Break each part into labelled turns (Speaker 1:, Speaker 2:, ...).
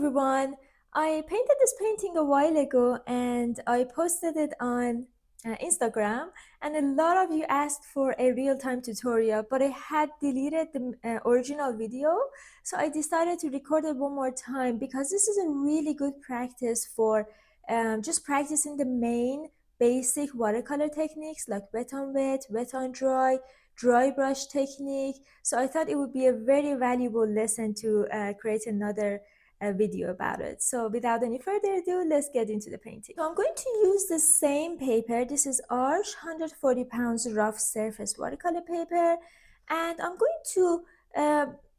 Speaker 1: everyone. I painted this painting a while ago and I posted it on Instagram, and a lot of you asked for a real-time tutorial, but I had deleted the original video, so I decided to record it one more time because this is a really good practice for just practicing the main basic watercolor techniques like wet on wet, wet on dry, dry brush technique. So I thought it would be a very valuable lesson to create another video about it. So without any further ado, let's get into the painting. So I'm going to use the same paper. This is Arch 140 pounds rough surface watercolor paper, and I'm going to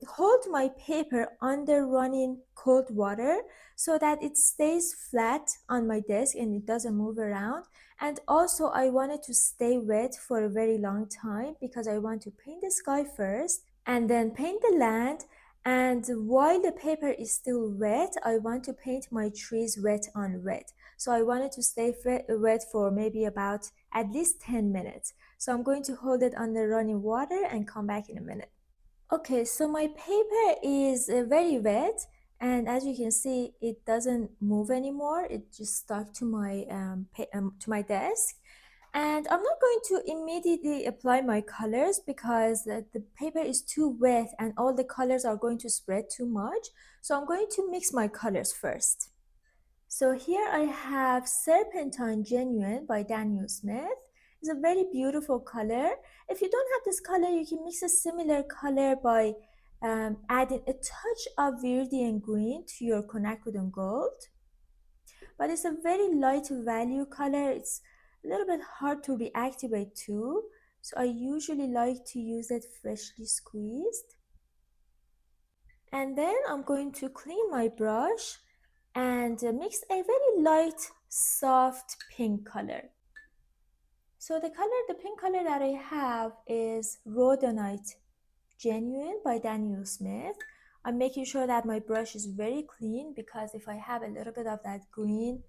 Speaker 1: hold my paper under running cold water so that it stays flat on my desk and it doesn't move around. And also I wanted to stay wet for a very long time because I want to paint the sky first and then paint the land. And while the paper is still wet, I want to paint my trees wet on wet. So I wanted to stay wet for maybe about at least 10 minutes. So I'm going to hold it under running water and come back in a minute. Okay, so my paper is very wet, and as you can see, it doesn't move anymore. It just stuck to my desk. And I'm not going to immediately apply my colors because the paper is too wet and all the colors are going to spread too much. So I'm going to mix my colors first. So here I have Serpentine Genuine by Daniel Smith. It's a very beautiful color. If you don't have this color, you can mix a similar color by adding a touch of Viridian Green to your quinacridone Gold. But it's a very light value color. It's a little bit hard to reactivate to, so I usually like to use it freshly squeezed. And then I'm going to clean my brush and mix a very light, soft pink color. So the pink color that I have is Rhodonite Genuine by Daniel Smith. I'm making sure that my brush is very clean because if I have a little bit of that green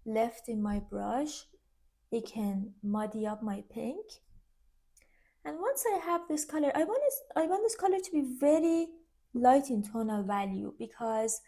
Speaker 1: left in my brush, it can muddy up my pink. And once I have this color, I want this color to be very light in tonal value because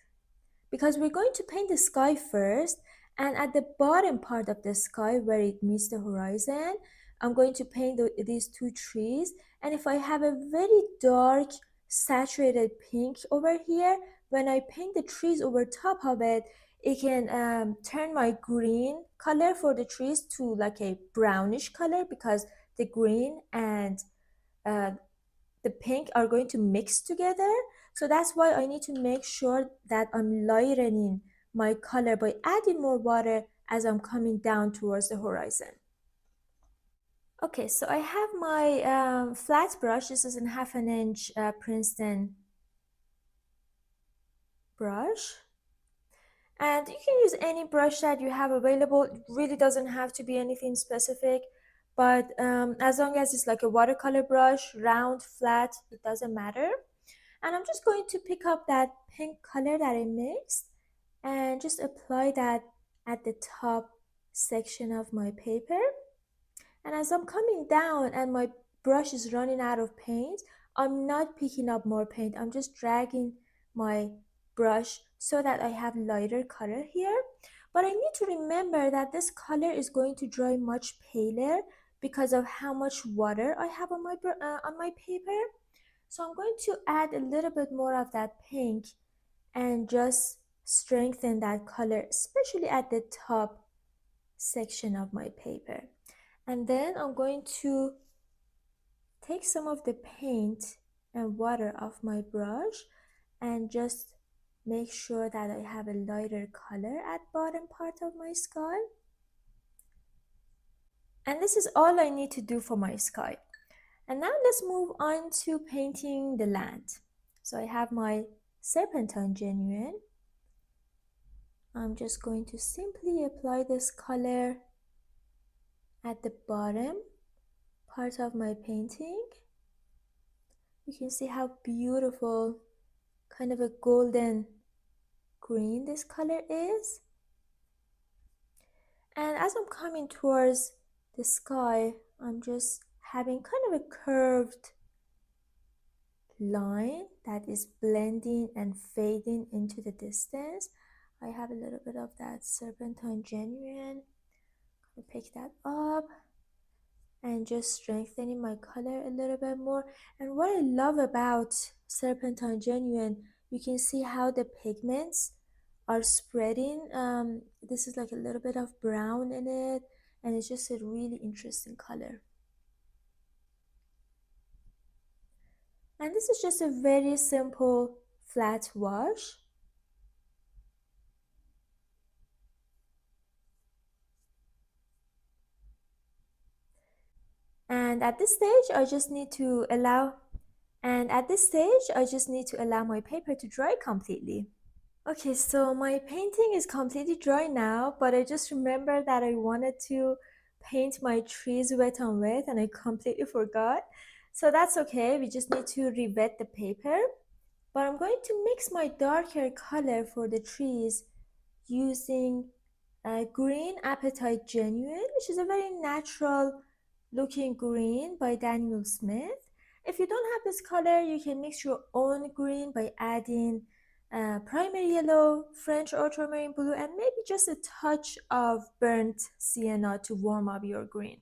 Speaker 1: we're going to paint the sky first, and at the bottom part of the sky where it meets the horizon, I'm going to paint these two trees. And if I have a very dark saturated pink over here, when I paint the trees over top of it, it can turn my green color for the trees to like a brownish color because the green and uh, the pink are going to mix together. So that's why I need to make sure that I'm lightening my color by adding more water as I'm coming down towards the horizon. Okay, so I have my flat brush. This is a 1/2 inch Princeton brush. And you can use any brush that you have available. It really doesn't have to be anything specific, but as long as it's like a watercolor brush, round, flat, it doesn't matter. And I'm just going to pick up that pink color that I mixed and just apply that at the top section of my paper. And as I'm coming down and my brush is running out of paint, I'm not picking up more paint. I'm just dragging my brush so that I have lighter color here. But I need to remember that this color is going to dry much paler because of how much water I have on my paper. So I'm going to add a little bit more of that pink and just strengthen that color, especially at the top section of my paper. And then I'm going to take some of the paint and water off my brush and just make sure that I have a lighter color at bottom part of my sky. And this is all I need to do for my sky. And now let's move on to painting the land. So I have my Serpentine Genuine. I'm just going to simply apply this color at the bottom part of my painting. You can see how beautiful, kind of a golden green this color is. And as I'm coming towards the sky, I'm just having kind of a curved line that is blending and fading into the distance. I have a little bit of that Serpentine Genuine. I'll pick that up and just strengthening my color a little bit more. And what I love about Serpentine Genuine, you can see how the pigments are spreading. This is like a little bit of brown in it, and it's just a really interesting color. And this is just a very simple flat wash. And at this stage, I just need to allow my paper to dry completely. Okay, so my painting is completely dry now, but I just remember that I wanted to paint my trees wet on wet and I completely forgot. So that's okay, we just need to re-wet the paper. But I'm going to mix my darker color for the trees using Green Appetite Genuine, which is a very natural looking green by Daniel Smith. If you don't have this color, you can mix your own green by adding primary yellow, French ultramarine blue, and maybe just a touch of burnt sienna to warm up your green.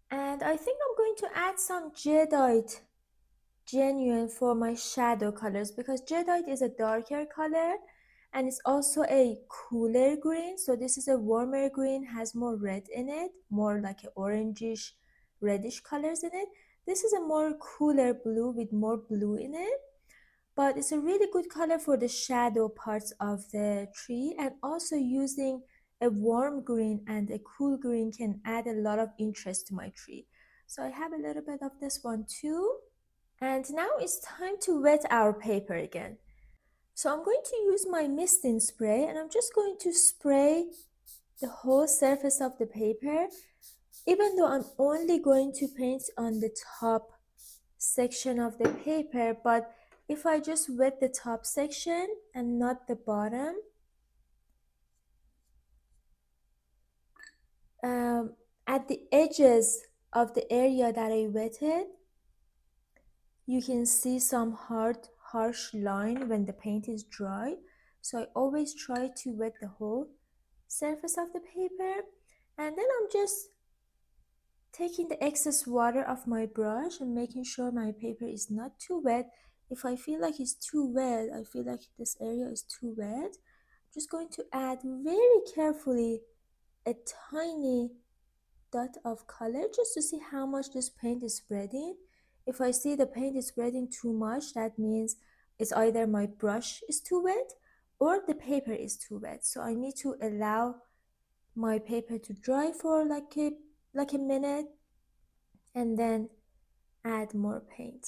Speaker 1: And I think I'm going to add some Jadeite Genuine for my shadow colors because Jadeite is a darker color and it's also a cooler green. So this is a warmer green, has more red in it, more like a orangish, reddish colors in it. This is a more cooler blue with more blue in it, but it's a really good color for the shadow parts of the tree, and also using a warm green and a cool green can add a lot of interest to my tree. So I have a little bit of this one too. And now it's time to wet our paper again. So I'm going to use my misting spray and I'm just going to spray the whole surface of the paper, even though I'm only going to paint on the top section of the paper. But if I just wet the top section and not the bottom, at the edges of the area that I wetted, you can see some harsh line when the paint is dry. So I always try to wet the whole surface of the paper, and then I'm just taking the excess water off my brush and making sure my paper is not too wet. If I feel like it's too wet, I feel like this area is too wet, I'm just going to add very carefully a tiny dot of color just to see how much this paint is spreading. If I see the paint is spreading too much, that means it's either my brush is too wet or the paper is too wet. So I need to allow my paper to dry for like a minute and then add more paint.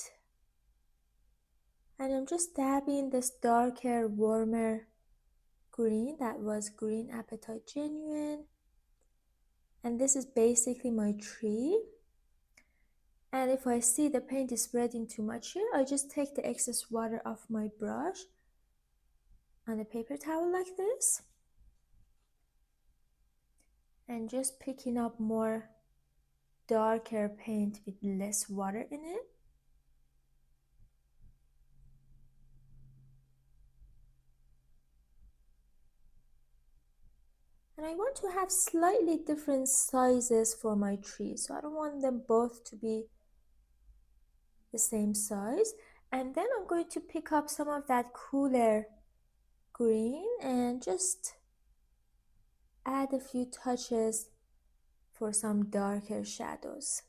Speaker 1: And I'm just dabbing this darker, warmer green that was Green Appetite Genuine. And this is basically my tree. And if I see the paint is spreading too much here, I just take the excess water off my brush on a paper towel like this and just picking up more darker paint with less water in it. And I want to have slightly different sizes for my tree, so I don't want them both to be the same size. And then I'm going to pick up some of that cooler green and just add a few touches for some darker shadows.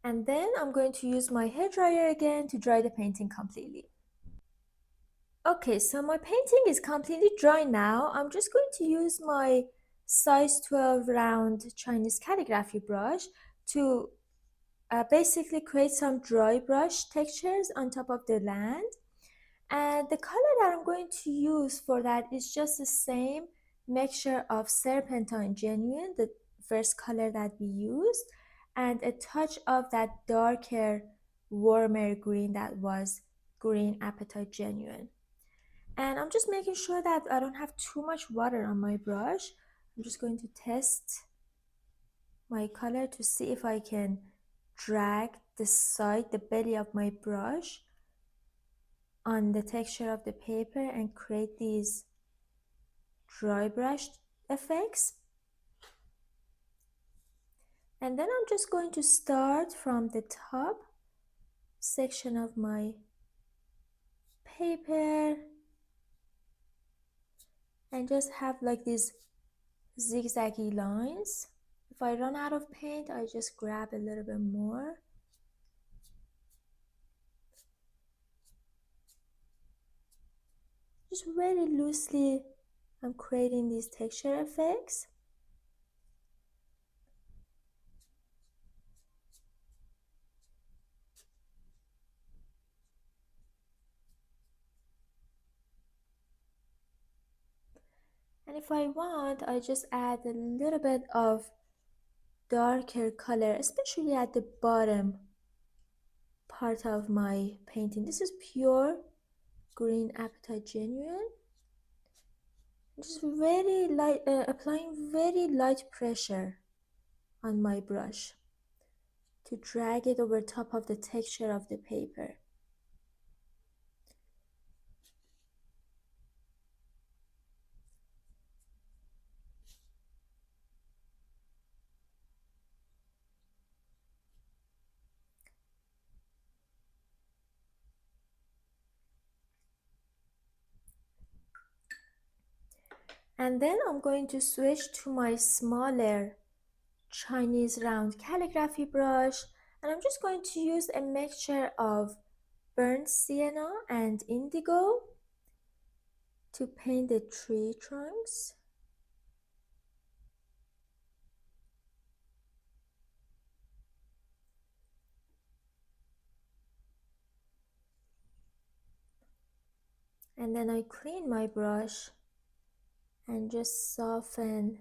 Speaker 1: And then I'm going to use my hairdryer again to dry the painting completely. Okay, so my painting is completely dry now. I'm just going to use my size 12 round Chinese calligraphy brush to basically create some dry brush textures on top of the land. And the color that I'm going to use for that is just the same mixture of Serpentine Genuine, the first color that we used, and a touch of that darker warmer green that was Green Appetite Genuine. And I'm just making sure that I don't have too much water on my brush. I'm just going to test my color to see if I can drag the side, the belly of my brush on the texture of the paper and create these dry brush effects. And then I'm just going to start from the top section of my paper and just have like these zigzaggy lines. If I run out of paint, I just grab a little bit more. Just very loosely, I'm creating these texture effects. And if I want, I just add a little bit of darker color, especially at the bottom part of my painting. This is pure Green Appetite Genuine. Just very light, applying very light pressure on my brush to drag it over top of the texture of the paper. And then I'm going to switch to my smaller Chinese round calligraphy brush, and I'm just going to use a mixture of burnt sienna and indigo to paint the tree trunks. And then I clean my brush and just soften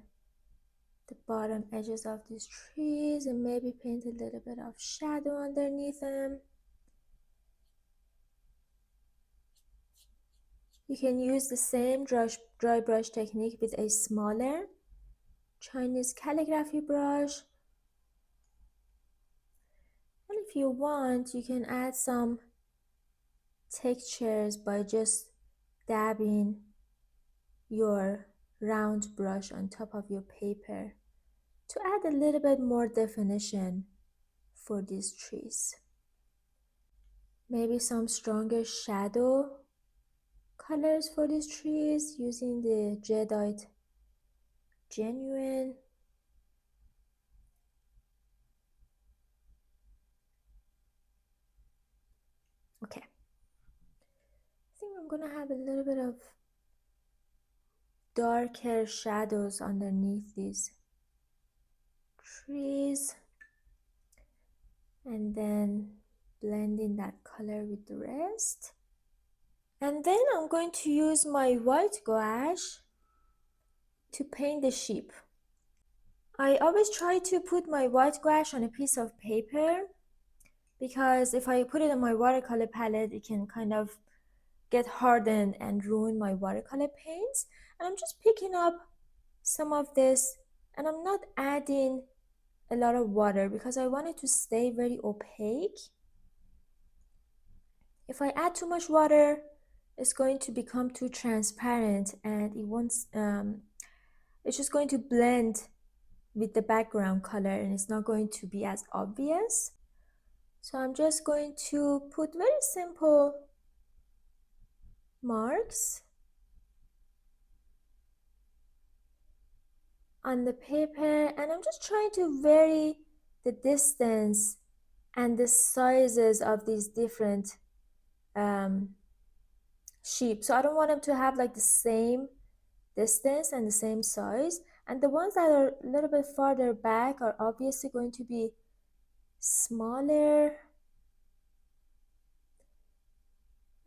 Speaker 1: the bottom edges of these trees and maybe paint a little bit of shadow underneath them. You can use the same dry brush technique with a smaller Chinese calligraphy brush. And if you want, you can add some textures by just dabbing your round brush on top of your paper to add a little bit more definition for these trees. Maybe some stronger shadow colors for these trees using the Jadeite Genuine. Okay, I think I'm gonna have a little bit of darker shadows underneath these trees and then blending that color with the rest. And then I'm going to use my white gouache to paint the sheep. I always try to put my white gouache on a piece of paper because if I put it on my watercolor palette, it can kind of get hardened and ruin my watercolor paints. And I'm just picking up some of this, and I'm not adding a lot of water because I want it to stay very opaque. If I add too much water, it's going to become too transparent and it won't, it's just going to blend with the background color and it's not going to be as obvious. So I'm just going to put very simple marks on the paper, and I'm just trying to vary the distance and the sizes of these different sheep. So I don't want them to have like the same distance and the same size, and the ones that are a little bit farther back are obviously going to be smaller,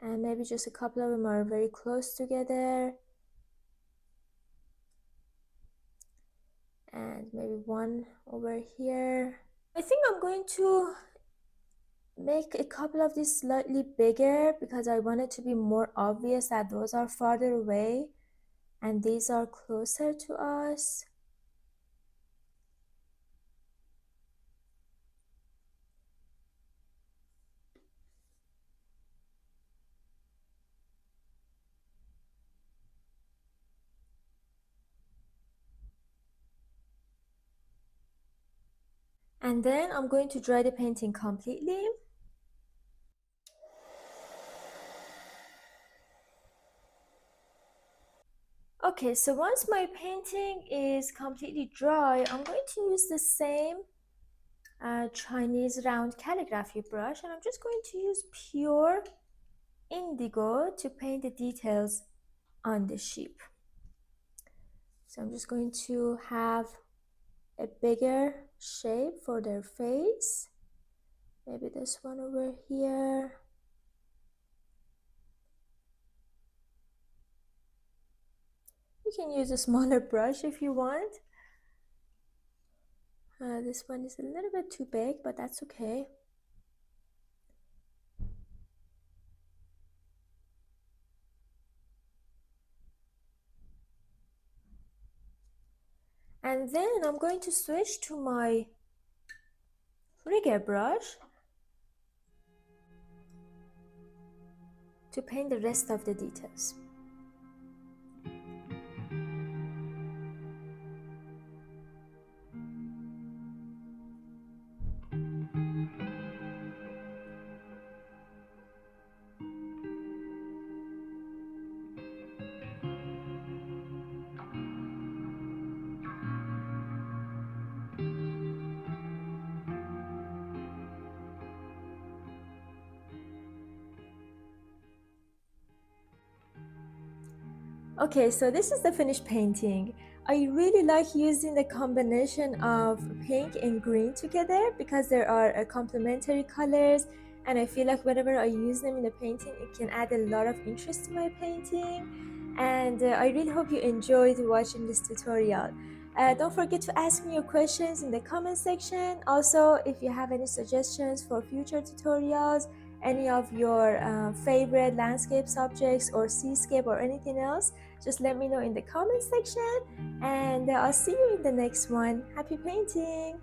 Speaker 1: and maybe just a couple of them are very close together, and maybe one over here. I think I'm going to make a couple of these slightly bigger because I want it to be more obvious that those are farther away and these are closer to us. And then I'm going to dry the painting completely. Okay, so once my painting is completely dry, I'm going to use the same Chinese round calligraphy brush, and I'm just going to use pure indigo to paint the details on the sheep. So I'm just going to have a bigger shape for their face. Maybe this one over here. You can use a smaller brush if you want. This one is a little bit too big, but that's okay. And then I'm going to switch to my rigger brush to paint the rest of the details. Okay, so this is the finished painting. I really like using the combination of pink and green together because there are complementary colors, and I feel like whenever I use them in the painting, it can add a lot of interest to my painting. And I really hope you enjoyed watching this tutorial. Don't forget to ask me your questions in the comment section. Also, if you have any suggestions for future tutorials, any of your favorite landscape subjects or seascape or anything else, just let me know in the comment section, and I'll see you in the next one. Happy painting!